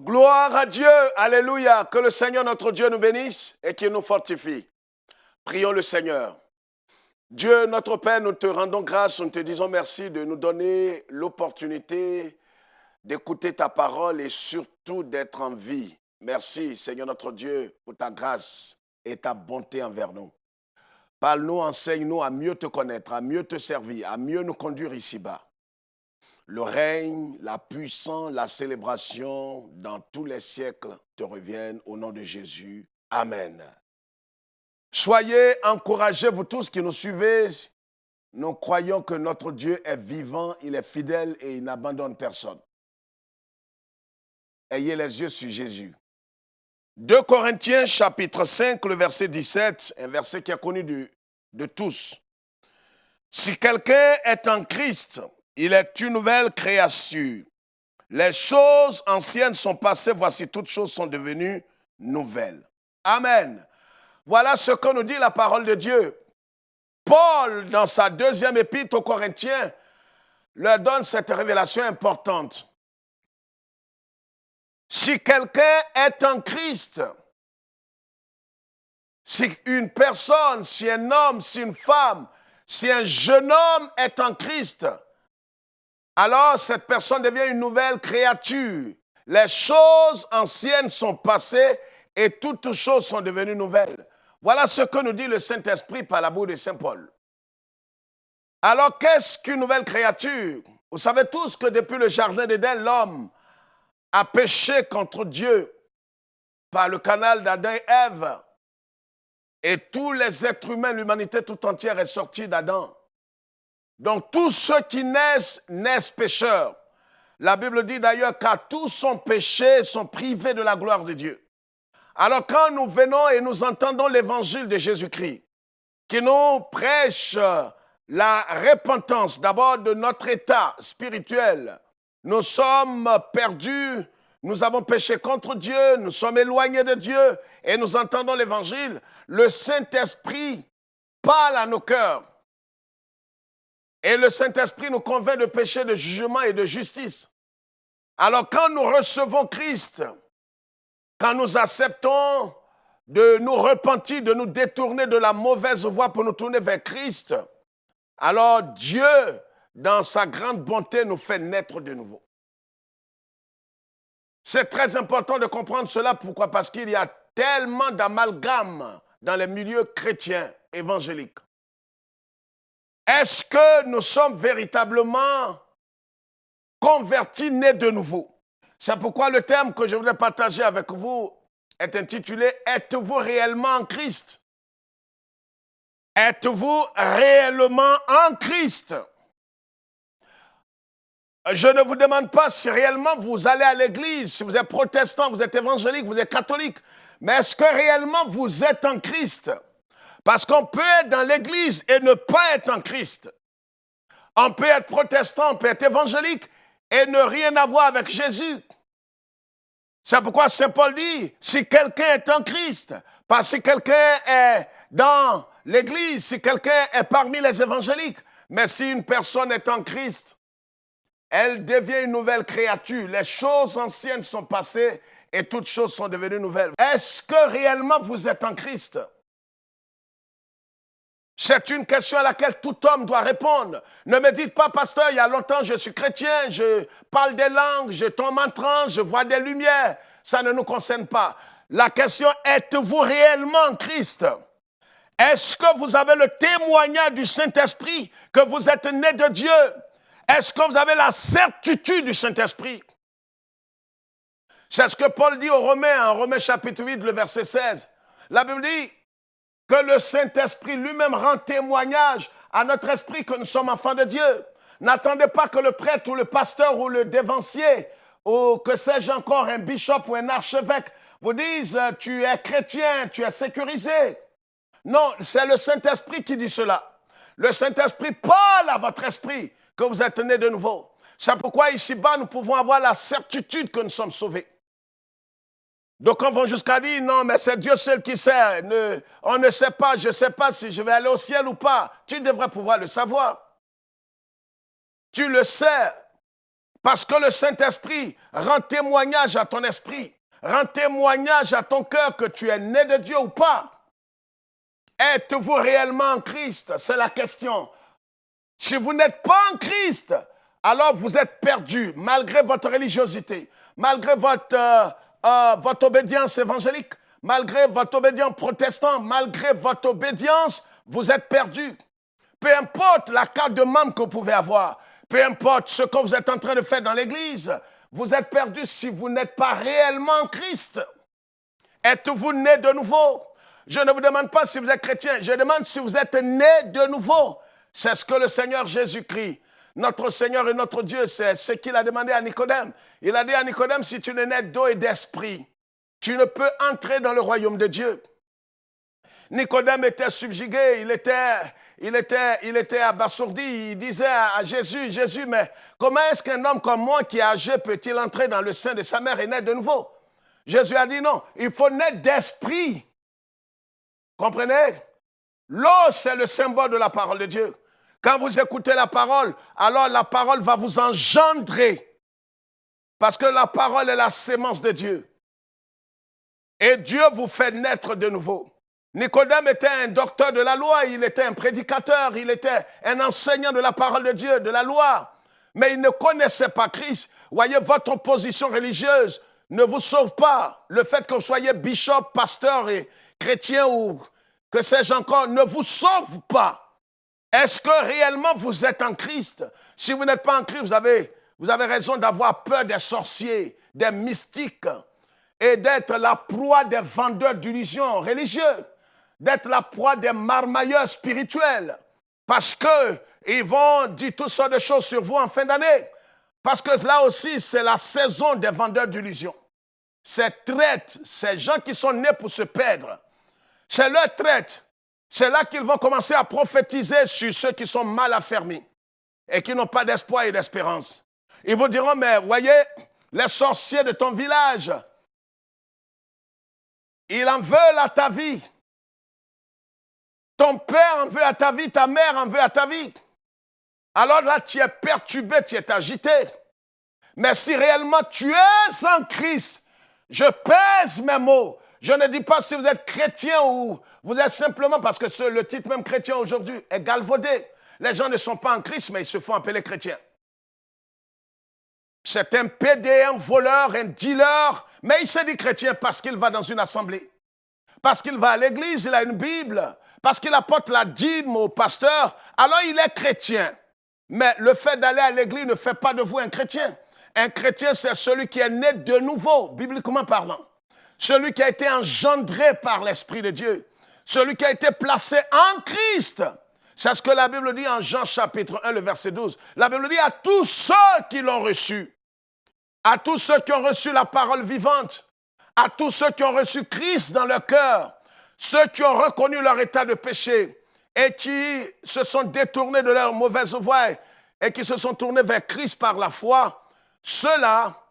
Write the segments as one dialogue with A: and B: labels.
A: Gloire à Dieu, alléluia, que le Seigneur notre Dieu nous bénisse et qu'il nous fortifie. Prions le Seigneur. Dieu notre Père, nous te rendons grâce, nous te disons merci de nous donner l'opportunité d'écouter ta parole et surtout d'être en vie. Merci Seigneur notre Dieu pour ta grâce et ta bonté envers nous. Parle-nous, enseigne-nous à mieux te connaître, à mieux te servir, à mieux nous conduire ici-bas. Le règne, la puissance, la célébration dans tous les siècles te reviennent au nom de Jésus. Amen. Soyez encouragés, vous tous qui nous suivez. Nous croyons que notre Dieu est vivant, il est fidèle et il n'abandonne personne. Ayez les yeux sur Jésus. 2 Corinthiens chapitre 5, le verset 17, un verset qui est connu de tous. Si quelqu'un est en Christ, il est une nouvelle créature. Les choses anciennes sont passées, voici toutes choses sont devenues nouvelles. Amen. Voilà ce que nous dit la parole de Dieu. Paul, dans sa deuxième épître aux Corinthiens, leur donne cette révélation importante. Si quelqu'un est en Christ, si une personne, si un homme, si une femme, si un jeune homme est en Christ, alors cette personne devient une nouvelle créature. Les choses anciennes sont passées et toutes choses sont devenues nouvelles. Voilà ce que nous dit le Saint-Esprit par la bouche de Saint Paul. Alors qu'est-ce qu'une nouvelle créature? Vous savez tous que depuis le jardin d'Éden, l'homme a péché contre Dieu par le canal d'Adam et Ève. Et tous les êtres humains, l'humanité tout entière est sortie d'Adam. Donc tous ceux qui naissent pécheurs. La Bible dit d'ailleurs car tous sont péchés, sont privés de la gloire de Dieu. Alors quand nous venons et nous entendons l'évangile de Jésus-Christ, qui nous prêche la repentance d'abord de notre état spirituel, nous sommes perdus, nous avons péché contre Dieu, nous sommes éloignés de Dieu et nous entendons l'évangile, le Saint-Esprit parle à nos cœurs. Et le Saint-Esprit nous convainc de péché, de jugement et de justice. Alors quand nous recevons Christ, quand nous acceptons de nous repentir, de nous détourner de la mauvaise voie pour nous tourner vers Christ, alors Dieu, dans sa grande bonté, nous fait naître de nouveau. C'est très important de comprendre cela. Pourquoi? Parce qu'il y a tellement d'amalgames dans les milieux chrétiens évangéliques. Est-ce que nous sommes véritablement convertis, nés de nouveau? C'est pourquoi le thème que je voudrais partager avec vous est intitulé « Êtes-vous réellement en Christ ?» Êtes-vous réellement en Christ? Je ne vous demande pas si réellement vous allez à l'église, si vous êtes protestant, vous êtes évangélique, vous êtes catholique, mais est-ce que réellement vous êtes en Christ? Parce qu'on peut être dans l'église et ne pas être en Christ. On peut être protestant, on peut être évangélique et ne rien avoir avec Jésus. C'est pourquoi Saint Paul dit, si quelqu'un est en Christ, parce que si quelqu'un est dans l'église, si quelqu'un est parmi les évangéliques, mais si une personne est en Christ, elle devient une nouvelle créature. Les choses anciennes sont passées et toutes choses sont devenues nouvelles. Est-ce que réellement vous êtes en Christ? C'est une question à laquelle tout homme doit répondre. Ne me dites pas, pasteur, il y a longtemps je suis chrétien, je parle des langues, je tombe en transe, je vois des lumières. Ça ne nous concerne pas. La question, êtes-vous réellement en Christ? Est-ce que vous avez le témoignage du Saint-Esprit que vous êtes né de Dieu? Est-ce que vous avez la certitude du Saint-Esprit? C'est ce que Paul dit aux Romains, en Romains chapitre 8, le verset 16. La Bible dit que le Saint-Esprit lui-même rend témoignage à notre esprit que nous sommes enfants de Dieu. N'attendez pas que le prêtre ou le pasteur ou le dévancier ou que sais-je encore, un bishop ou un archevêque vous dise « tu es chrétien, tu es sécurisé ». Non, c'est le Saint-Esprit qui dit cela. Le Saint-Esprit parle à votre esprit que vous êtes né de nouveau. C'est pourquoi ici-bas, nous pouvons avoir la certitude que nous sommes sauvés. Donc on va jusqu'à dire, non, mais c'est Dieu seul qui sait. On ne sait pas, je ne sais pas si je vais aller au ciel ou pas. Tu devrais pouvoir le savoir. Tu le sais, parce que le Saint-Esprit rend témoignage à ton esprit, rend témoignage à ton cœur que tu es né de Dieu ou pas. Êtes-vous réellement en Christ? C'est la question. Si vous n'êtes pas en Christ, alors vous êtes perdu, malgré votre religiosité, malgré votre obédience évangélique, malgré votre obédience protestante, malgré votre obédience, vous êtes perdu. Peu importe la carte de membre que vous pouvez avoir, peu importe ce que vous êtes en train de faire dans l'église, vous êtes perdu si vous n'êtes pas réellement en Christ. Êtes-vous né de nouveau? Je ne vous demande pas si vous êtes chrétien, je demande si vous êtes né de nouveau. C'est ce que le Seigneur Jésus-Christ, notre Seigneur et notre Dieu, c'est ce qu'il a demandé à Nicodème. Il a dit à Nicodème, si tu n'es né d'eau et d'esprit, tu ne peux entrer dans le royaume de Dieu. Nicodème était subjugué, il était abasourdi, il disait à Jésus, Jésus, mais comment est-ce qu'un homme comme moi qui est âgé peut-il entrer dans le sein de sa mère et naître de nouveau? Jésus a dit non, il faut naître d'esprit. Comprenez? L'eau, c'est le symbole de la parole de Dieu. Quand vous écoutez la parole, alors la parole va vous engendrer. Parce que la parole est la sémence de Dieu. Et Dieu vous fait naître de nouveau. Nicodème était un docteur de la loi, il était un prédicateur, il était un enseignant de la parole de Dieu, de la loi. Mais il ne connaissait pas Christ. Voyez, votre position religieuse ne vous sauve pas. Le fait que vous soyez bishop, pasteur et chrétien ou que sais-je encore, ne vous sauve pas. Est-ce que réellement vous êtes en Christ? Si vous n'êtes pas en Christ, vous avez raison d'avoir peur des sorciers, des mystiques et d'être la proie des vendeurs d'illusions religieuses, d'être la proie des marmailleurs spirituels parce qu'ils vont dire toutes sortes de choses sur vous en fin d'année. Parce que là aussi, c'est la saison des vendeurs d'illusions. Ces traites, ces gens qui sont nés pour se perdre, c'est leur traite. C'est là qu'ils vont commencer à prophétiser sur ceux qui sont mal affermis et qui n'ont pas d'espoir et d'espérance. Ils vous diront, mais voyez, les sorciers de ton village, ils en veulent à ta vie. Ton père en veut à ta vie, ta mère en veut à ta vie. Alors là, tu es perturbé, tu es agité. Mais si réellement tu es en Christ, je pèse mes mots. Je ne dis pas si vous êtes chrétien ou vous êtes simplement, parce que le titre même chrétien aujourd'hui est galvaudé. Les gens ne sont pas en Christ, mais ils se font appeler chrétiens. C'est un pédé, un voleur, un dealer, mais il se dit chrétien parce qu'il va dans une assemblée. Parce qu'il va à l'église, il a une Bible. Parce qu'il apporte la dîme au pasteur, alors il est chrétien. Mais le fait d'aller à l'église ne fait pas de vous un chrétien. Un chrétien, c'est celui qui est né de nouveau, bibliquement parlant. Celui qui a été engendré par l'Esprit de Dieu. Celui qui a été placé en Christ. C'est ce que la Bible dit en Jean chapitre 1, le verset 12. La Bible dit à tous ceux qui l'ont reçu, à tous ceux qui ont reçu la parole vivante, à tous ceux qui ont reçu Christ dans leur cœur, ceux qui ont reconnu leur état de péché et qui se sont détournés de leur mauvaise voie et qui se sont tournés vers Christ par la foi, ceux-là,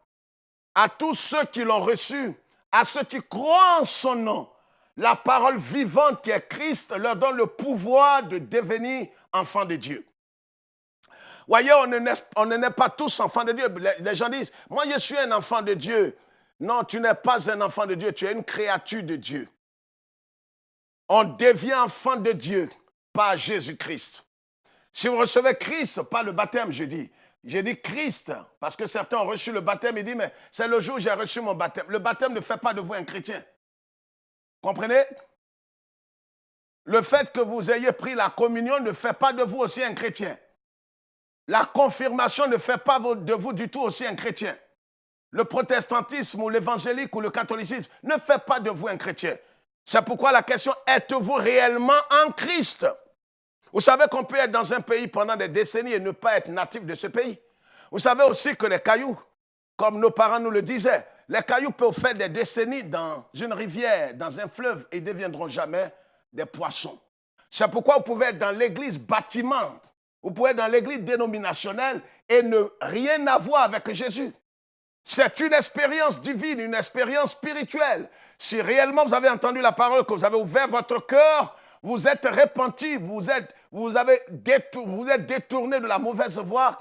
A: à tous ceux qui l'ont reçu, à ceux qui croient en son nom, la parole vivante qui est Christ leur donne le pouvoir de devenir enfants de Dieu. Voyez, on ne naît pas tous enfants de Dieu. Les gens disent, moi je suis un enfant de Dieu. Non, tu n'es pas un enfant de Dieu, tu es une créature de Dieu. On devient enfant de Dieu par Jésus-Christ. Si vous recevez Christ, pas le baptême, j'ai dit Christ, parce que certains ont reçu le baptême et disent, mais c'est le jour où j'ai reçu mon baptême. Le baptême ne fait pas de vous un chrétien. Comprenez? Le fait que vous ayez pris la communion ne fait pas de vous aussi un chrétien. La confirmation ne fait pas de vous du tout aussi un chrétien. Le protestantisme ou l'évangélique ou le catholicisme ne fait pas de vous un chrétien. C'est pourquoi la question, êtes-vous réellement en Christ? Vous savez qu'on peut être dans un pays pendant des décennies et ne pas être natif de ce pays. Vous savez aussi que les cailloux, comme nos parents nous le disaient, les cailloux peuvent faire des décennies dans une rivière, dans un fleuve, et ne deviendront jamais des poissons. C'est pourquoi vous pouvez être dans l'église bâtiment Vous pouvez être dans l'église dénominationnelle et ne rien avoir avec Jésus. C'est une expérience divine, une expérience spirituelle. Si réellement vous avez entendu la parole, que vous avez ouvert votre cœur, vous êtes repenti, vous êtes détourné de la mauvaise voie,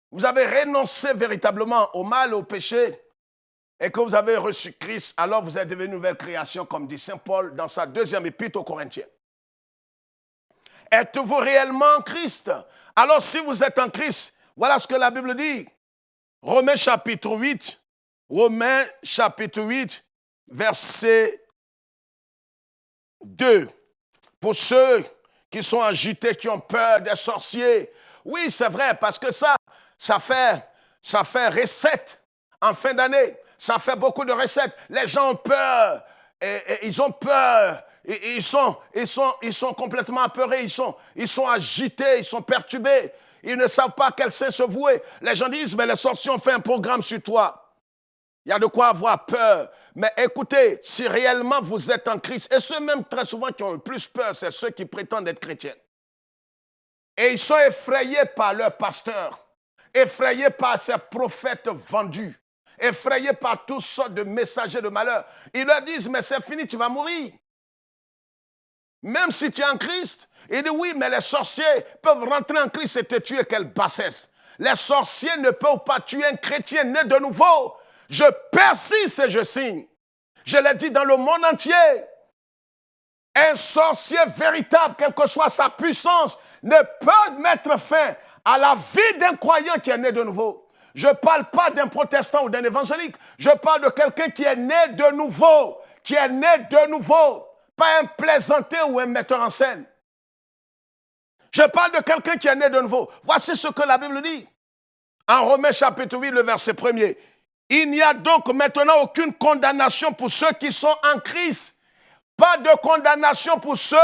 A: vous avez renoncé véritablement au mal, au péché, et que vous avez reçu Christ, alors vous êtes devenu une nouvelle création, comme dit Saint Paul dans sa 2e épître aux Corinthiens. Êtes-vous réellement en Christ? Alors si vous êtes en Christ, voilà ce que la Bible dit. Romains chapitre 8, verset 2. Pour ceux qui sont agités, qui ont peur des sorciers. Oui, c'est vrai, parce que ça fait recette en fin d'année. Ça fait beaucoup de recettes. Les gens ont peur. Et ils ont peur. Et ils sont complètement apeurés. Ils sont agités. Ils sont perturbés. Ils ne savent pas à quel sein se vouer. Les gens disent, mais les sorciers ont fait un programme sur toi. Il y a de quoi avoir peur. Mais écoutez, si réellement vous êtes en Christ, et ceux même très souvent qui ont le plus peur, c'est ceux qui prétendent être chrétiens. Et ils sont effrayés par leur pasteur, effrayés par ces prophètes vendus, effrayés par toutes sortes de messagers de malheur. Ils leur disent, mais c'est fini, tu vas mourir. Même si tu es en Christ. Il dit, oui, mais les sorciers peuvent rentrer en Christ et te tuer, quelle bassesse. Les sorciers ne peuvent pas tuer un chrétien né de nouveau. Je persiste et je signe. Je l'ai dit dans le monde entier. Un sorcier véritable, quelle que soit sa puissance, ne peut mettre fin à la vie d'un croyant qui est né de nouveau. Je ne parle pas d'un protestant ou d'un évangélique. Je parle de quelqu'un qui est né de nouveau. Qui est né de nouveau. Pas un plaisantin ou un metteur en scène. Je parle de quelqu'un qui est né de nouveau. Voici ce que la Bible dit. En Romains chapitre 8, le verset 1er. Il n'y a donc maintenant aucune condamnation pour ceux qui sont en Christ. Pas de condamnation pour ceux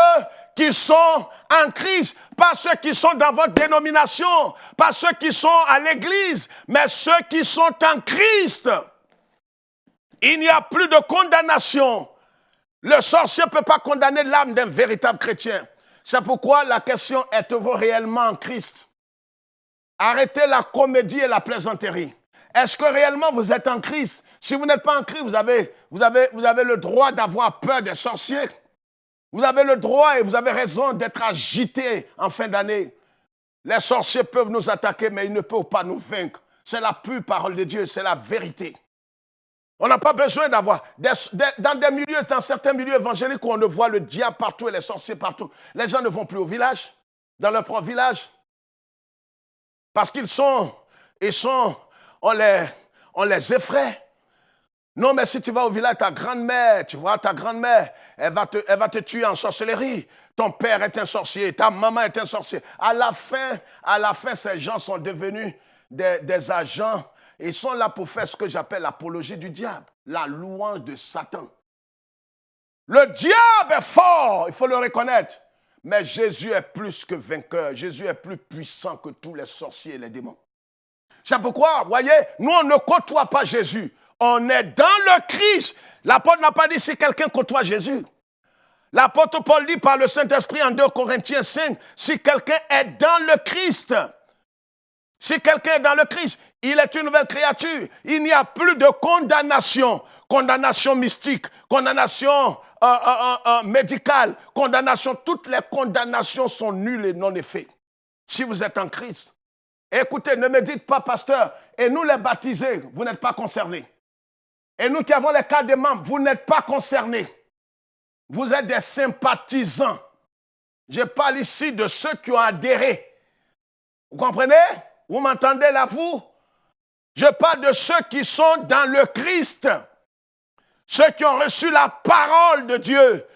A: qui sont en Christ. Pas ceux qui sont dans votre dénomination. Pas ceux qui sont à l'église. Mais ceux qui sont en Christ. Il n'y a plus de condamnation. Le sorcier ne peut pas condamner l'âme d'un véritable chrétien. C'est pourquoi la question, êtes-vous réellement en Christ? Arrêtez la comédie et la plaisanterie. Est-ce que réellement vous êtes en Christ? Si vous n'êtes pas en Christ, vous avez le droit d'avoir peur des sorciers. Vous avez le droit et vous avez raison d'être agité en fin d'année. Les sorciers peuvent nous attaquer, mais ils ne peuvent pas nous vaincre. C'est la pure parole de Dieu, c'est la vérité. On n'a pas besoin d'avoir, dans certains milieux évangéliques où on ne voit le diable partout et les sorciers partout, les gens ne vont plus au village, dans leur propre village. Parce on les effraie. Non, mais si tu vas au village, ta grand-mère, tu vois, ta grand-mère, elle va te tuer en sorcellerie. Ton père est un sorcier, ta maman est un sorcier. À la fin, ces gens sont devenus des agents. Ils sont là pour faire ce que j'appelle l'apologie du diable, la louange de Satan. Le diable est fort, il faut le reconnaître. Mais Jésus est plus que vainqueur. Jésus est plus puissant que tous les sorciers et les démons. C'est pourquoi, voyez, nous on ne côtoie pas Jésus. On est dans le Christ. L'apôtre n'a pas dit si quelqu'un côtoie Jésus. L'apôtre Paul dit par le Saint-Esprit en 2 Corinthiens 5, si quelqu'un est dans le Christ, si quelqu'un est dans le Christ, il est une nouvelle créature. Il n'y a plus de condamnation. Condamnation mystique, condamnation médicale, condamnation. Toutes les condamnations sont nulles et non effets. Si vous êtes en Christ. Écoutez, ne me dites pas, pasteur, et nous les baptisés, vous n'êtes pas concernés. Et nous qui avons les cartes des membres, vous n'êtes pas concernés. Vous êtes des sympathisants. Je parle ici de ceux qui ont adhéré. Vous comprenez? Vous m'entendez là, vous? Je parle de ceux qui sont dans le Christ. Ceux qui ont reçu la parole de Dieu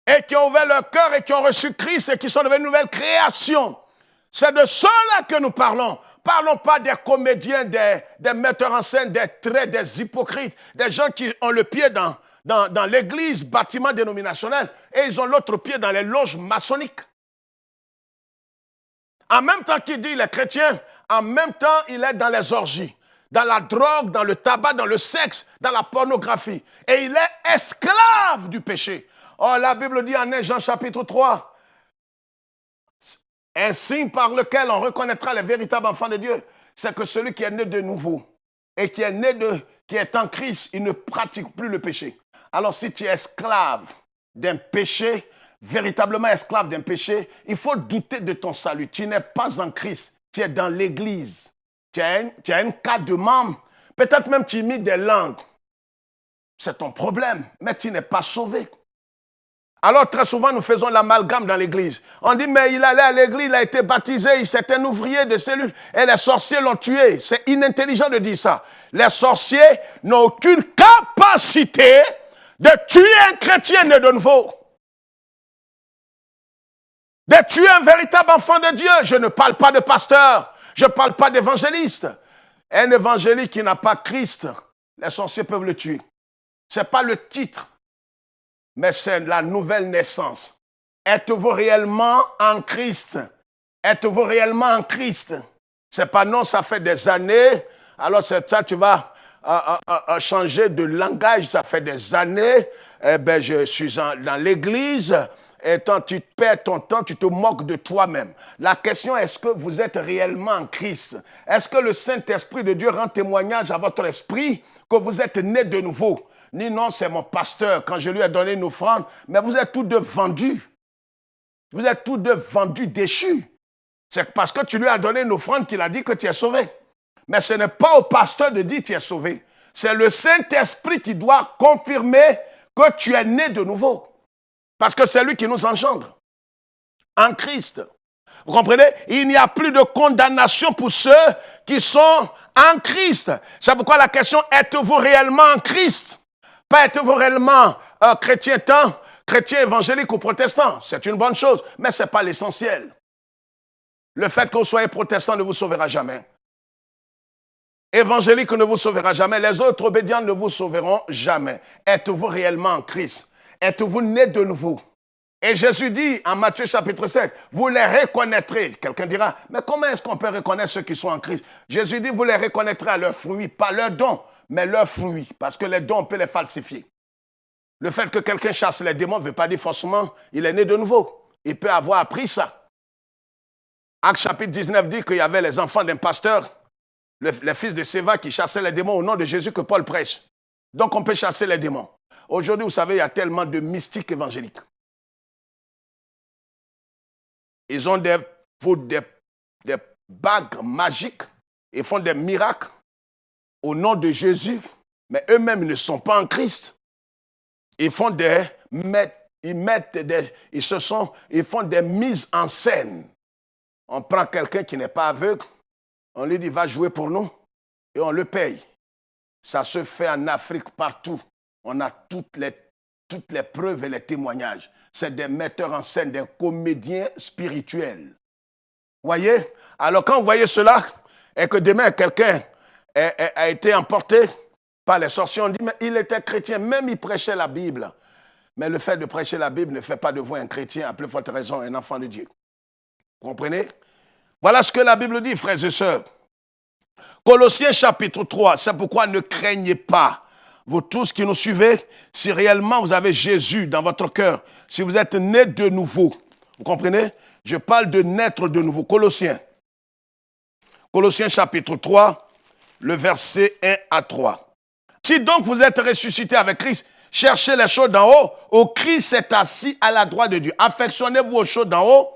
A: et qui ont ouvert leur cœur et qui ont reçu Christ et qui sont devenus une nouvelle création. C'est de ceux-là que nous parlons. Parlons pas des comédiens, des metteurs en scène, des traits, des hypocrites, des gens qui ont le pied dans l'église, bâtiment dénominationnel, et ils ont l'autre pied dans les loges maçonniques. En même temps qu'il dit il est chrétien, en même temps il est dans les orgies, dans la drogue, dans le tabac, dans le sexe, dans la pornographie. Et il est esclave du péché. Oh, la Bible dit en Jean chapitre 3, Un signe par lequel on reconnaîtra les véritables enfants de Dieu, c'est que celui qui est né de nouveau et qui est en Christ, il ne pratique plus le péché. Alors si tu es esclave d'un péché, véritablement esclave d'un péché, il faut douter de ton salut. Tu n'es pas en Christ, tu es dans l'église. Tu as un cas de membre, peut-être même tu imites des langues. C'est ton problème, mais tu n'es pas sauvé. Alors très souvent, nous faisons l'amalgame dans l'église. On dit, mais il allait à l'église, il a été baptisé, c'est un ouvrier de cellule, et les sorciers l'ont tué. C'est inintelligent de dire ça. Les sorciers n'ont aucune capacité de tuer un chrétien né de nouveau. De tuer un véritable enfant de Dieu. Je ne parle pas de pasteur, je ne parle pas d'évangéliste. Un évangéliste qui n'a pas Christ, les sorciers peuvent le tuer. Ce n'est pas le titre, mais c'est la nouvelle naissance. Êtes-vous réellement en Christ? Êtes-vous réellement en Christ? C'est pas non, ça fait des années, alors c'est ça, tu vas changer de langage, ça fait des années, je suis dans l'église, et quand tu perds ton temps, tu te moques de toi-même. La question est, est-ce que vous êtes réellement en Christ? Est-ce que le Saint-Esprit de Dieu rend témoignage à votre esprit que vous êtes né de nouveau? Ni non, c'est mon pasteur, quand je lui ai donné une offrande, mais vous êtes tous deux vendus. Vous êtes tous deux vendus, déchus. C'est parce que tu lui as donné une offrande qu'il a dit que tu es sauvé. Mais ce n'est pas au pasteur de dire que tu es sauvé. C'est le Saint-Esprit qui doit confirmer que tu es né de nouveau. Parce que c'est lui qui nous engendre. En Christ. Vous comprenez? Il n'y a plus de condamnation pour ceux qui sont en Christ. C'est pourquoi la question, êtes-vous réellement en Christ? Pas êtes-vous réellement chrétien évangélique ou protestant? C'est une bonne chose, mais ce n'est pas l'essentiel. Le fait que vous soyez protestant ne vous sauvera jamais. Évangélique ne vous sauvera jamais. Les autres obédients ne vous sauveront jamais. Êtes-vous réellement en Christ? Êtes-vous né de nouveau? Et Jésus dit en Matthieu chapitre 7, vous les reconnaîtrez. Quelqu'un dira, mais comment est-ce qu'on peut reconnaître ceux qui sont en Christ? Jésus dit, vous les reconnaîtrez à leurs fruits, pas leurs dons, mais leurs fruits. Parce que les dons, on peut les falsifier. Le fait que quelqu'un chasse les démons ne veut pas dire forcément qu'il est né de nouveau. Il peut avoir appris ça. Acte chapitre 19 dit qu'il y avait les enfants d'un pasteur, les fils de Séva qui chassaient les démons au nom de Jésus que Paul prêche. Donc on peut chasser les démons. Aujourd'hui, vous savez, il y a tellement de mystiques évangéliques. Ils ont des bagues magiques, ils font des miracles au nom de Jésus, mais eux-mêmes ne sont pas en Christ. Ils font des mises en scène. On prend quelqu'un qui n'est pas aveugle, on lui dit va jouer pour nous et on le paye. Ça se fait en Afrique partout. On a toutes les preuves et les témoignages. C'est des metteurs en scène, des comédiens spirituels. Voyez? Alors quand vous voyez cela, et que demain quelqu'un a été emporté par les sorciers, on dit, mais il était chrétien, même il prêchait la Bible. Mais le fait de prêcher la Bible ne fait pas de vous un chrétien, à plus forte raison, un enfant de Dieu. Vous comprenez? Voilà ce que la Bible dit, frères et sœurs. Colossiens chapitre 3, c'est pourquoi ne craignez pas. Vous tous qui nous suivez, si réellement vous avez Jésus dans votre cœur, si vous êtes nés de nouveau, vous comprenez? Je parle de naître de nouveau. Colossiens chapitre 3, le verset 1 à 3. Si donc vous êtes ressuscités avec Christ, cherchez les choses d'en haut, où Christ est assis à la droite de Dieu. Affectionnez-vous aux choses d'en haut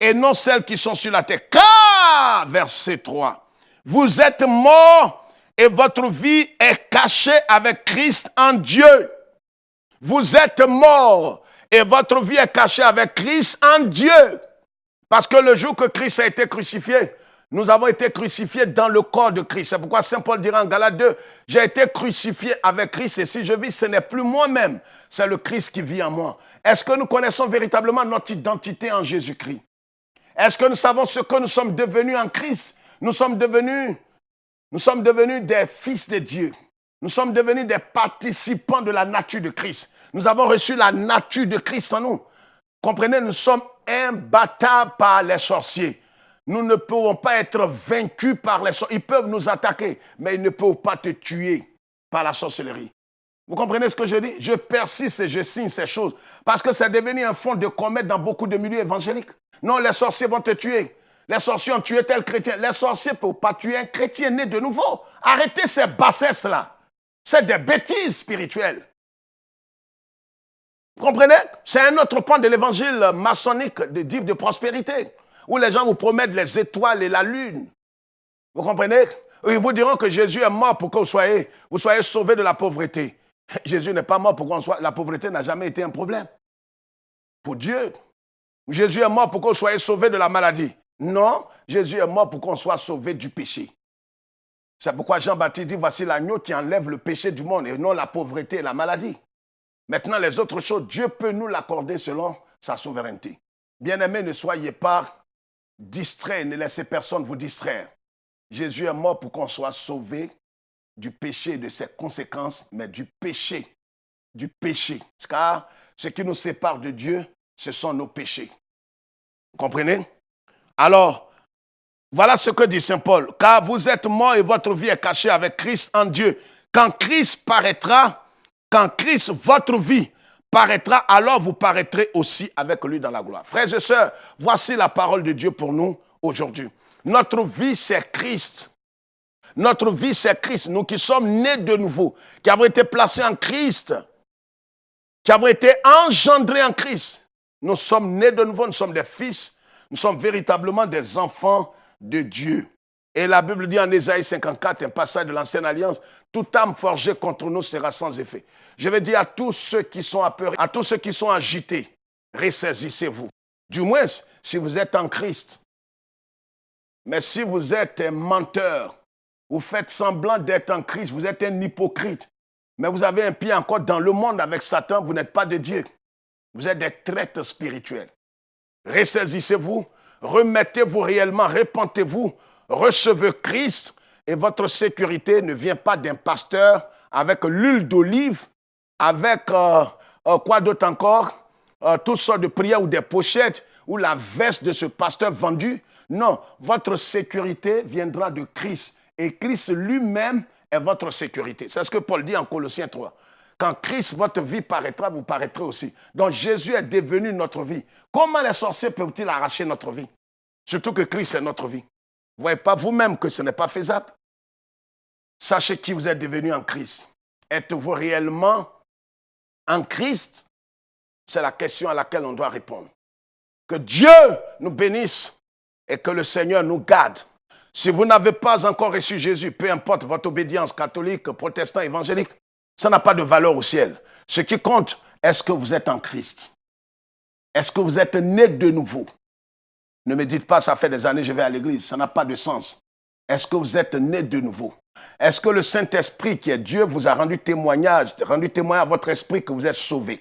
A: et non celles qui sont sur la terre. Car, verset 3, vous êtes morts et votre vie est cachée avec Christ en Dieu. Vous êtes morts et votre vie est cachée avec Christ en Dieu. Parce que le jour que Christ a été crucifié, nous avons été crucifiés dans le corps de Christ. C'est pourquoi Saint Paul dira en Galates 2, j'ai été crucifié avec Christ et si je vis, ce n'est plus moi-même, c'est le Christ qui vit en moi. Est-ce que nous connaissons véritablement notre identité en Jésus-Christ? Est-ce que nous savons ce que nous sommes devenus en Christ? Nous sommes devenus des fils de Dieu. Nous sommes devenus des participants de la nature de Christ. Nous avons reçu la nature de Christ en nous. Comprenez, nous sommes imbattables par les sorciers. Nous ne pouvons pas être vaincus par les sorciers. Ils peuvent nous attaquer, mais ils ne peuvent pas te tuer par la sorcellerie. Vous comprenez ce que je dis? Je persiste et je signe ces choses parce que c'est devenu un fond de comète dans beaucoup de milieux évangéliques. Non, les sorciers vont te tuer. Les sorciers ont tué tel chrétien. Les sorciers ne peuvent pas tuer un chrétien né de nouveau. Arrêtez ces bassesses-là. C'est des bêtises spirituelles. Vous comprenez? C'est un autre point de l'évangile maçonnique de Dive de prospérité, où les gens vous promettent les étoiles et la lune. Vous comprenez? Ils vous diront que Jésus est mort pour que vous soyez sauvés de la pauvreté. Jésus n'est pas mort pour qu'on soit... La pauvreté n'a jamais été un problème. Pour Dieu. Jésus est mort pour que vous soyez sauvés de la maladie. Non, Jésus est mort pour qu'on soit sauvé du péché. C'est pourquoi Jean-Baptiste dit, voici l'agneau qui enlève le péché du monde et non la pauvreté et la maladie. Maintenant, les autres choses, Dieu peut nous l'accorder selon sa souveraineté. Bien-aimés, ne soyez pas distraits, ne laissez personne vous distraire. Jésus est mort pour qu'on soit sauvé du péché et de ses conséquences, mais du péché. Du péché. Car ce qui nous sépare de Dieu, ce sont nos péchés. Vous comprenez? Alors, voilà ce que dit Saint Paul. Car vous êtes morts et votre vie est cachée avec Christ en Dieu. Quand Christ, votre vie, paraîtra, alors vous paraîtrez aussi avec lui dans la gloire. Frères et sœurs, voici la parole de Dieu pour nous aujourd'hui. Notre vie, c'est Christ. Notre vie, c'est Christ. Nous qui sommes nés de nouveau, qui avons été placés en Christ, qui avons été engendrés en Christ. Nous sommes nés de nouveau, nous sommes des fils, nous sommes véritablement des enfants de Dieu. Et la Bible dit en Ésaïe 54, un passage de l'Ancienne Alliance, toute âme forgée contre nous sera sans effet. Je vais dire à tous ceux qui sont apeurés, à tous ceux qui sont agités, ressaisissez-vous. Du moins, si vous êtes en Christ. Mais si vous êtes un menteur, vous faites semblant d'être en Christ, vous êtes un hypocrite, mais vous avez un pied encore dans le monde avec Satan, vous n'êtes pas de Dieu. Vous êtes des traîtres spirituels. Ressaisissez-vous, remettez-vous réellement, repentez-vous, recevez Christ et votre sécurité ne vient pas d'un pasteur avec l'huile d'olive, avec quoi d'autre encore, toutes sortes de prières ou des pochettes ou la veste de ce pasteur vendu. Non, votre sécurité viendra de Christ et Christ lui-même est votre sécurité. C'est ce que Paul dit en Colossiens 3. Quand Christ, votre vie paraîtra, vous paraîtrez aussi. Donc Jésus est devenu notre vie. Comment les sorciers peuvent-ils arracher notre vie? Surtout que Christ est notre vie. Vous ne voyez pas vous-même que ce n'est pas faisable? Sachez qui vous êtes devenu en Christ. Êtes-vous réellement en Christ? C'est la question à laquelle on doit répondre. Que Dieu nous bénisse et que le Seigneur nous garde. Si vous n'avez pas encore reçu Jésus, peu importe votre obédience catholique, protestant, évangélique, ça n'a pas de valeur au ciel. Ce qui compte, est-ce que vous êtes en Christ? Est-ce que vous êtes né de nouveau? Ne me dites pas, ça fait des années que je vais à l'église. Ça n'a pas de sens. Est-ce que vous êtes né de nouveau? Est-ce que le Saint-Esprit, qui est Dieu, vous a rendu témoin à votre esprit que vous êtes sauvé?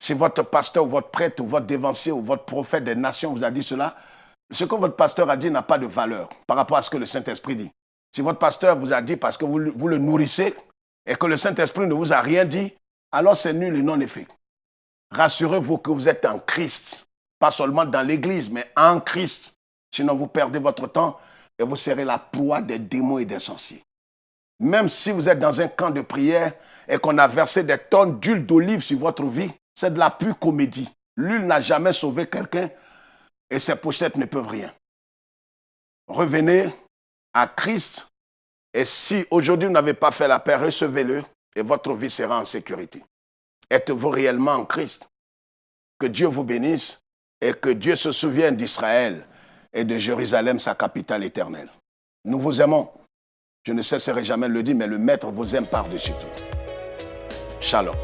A: Si votre pasteur ou votre prêtre ou votre dévancier ou votre prophète des nations vous a dit cela, ce que votre pasteur a dit n'a pas de valeur par rapport à ce que le Saint-Esprit dit. Si votre pasteur vous a dit parce que vous le nourrissez et que le Saint-Esprit ne vous a rien dit, alors c'est nul et non effet. Rassurez-vous que vous êtes en Christ. Pas seulement dans l'église, mais en Christ. Sinon, vous perdez votre temps et vous serez la proie des démons et des sorciers. Même si vous êtes dans un camp de prière et qu'on a versé des tonnes d'huile d'olive sur votre vie, c'est de la pure comédie. L'huile n'a jamais sauvé quelqu'un et ses pochettes ne peuvent rien. Revenez à Christ et si aujourd'hui vous n'avez pas fait la paix, recevez-le et votre vie sera en sécurité. Êtes-vous réellement en Christ? Que Dieu vous bénisse et que Dieu se souvienne d'Israël et de Jérusalem, sa capitale éternelle. Nous vous aimons. Je ne cesserai jamais de le dire, mais le Maître vous aime par-dessus tout. Shalom.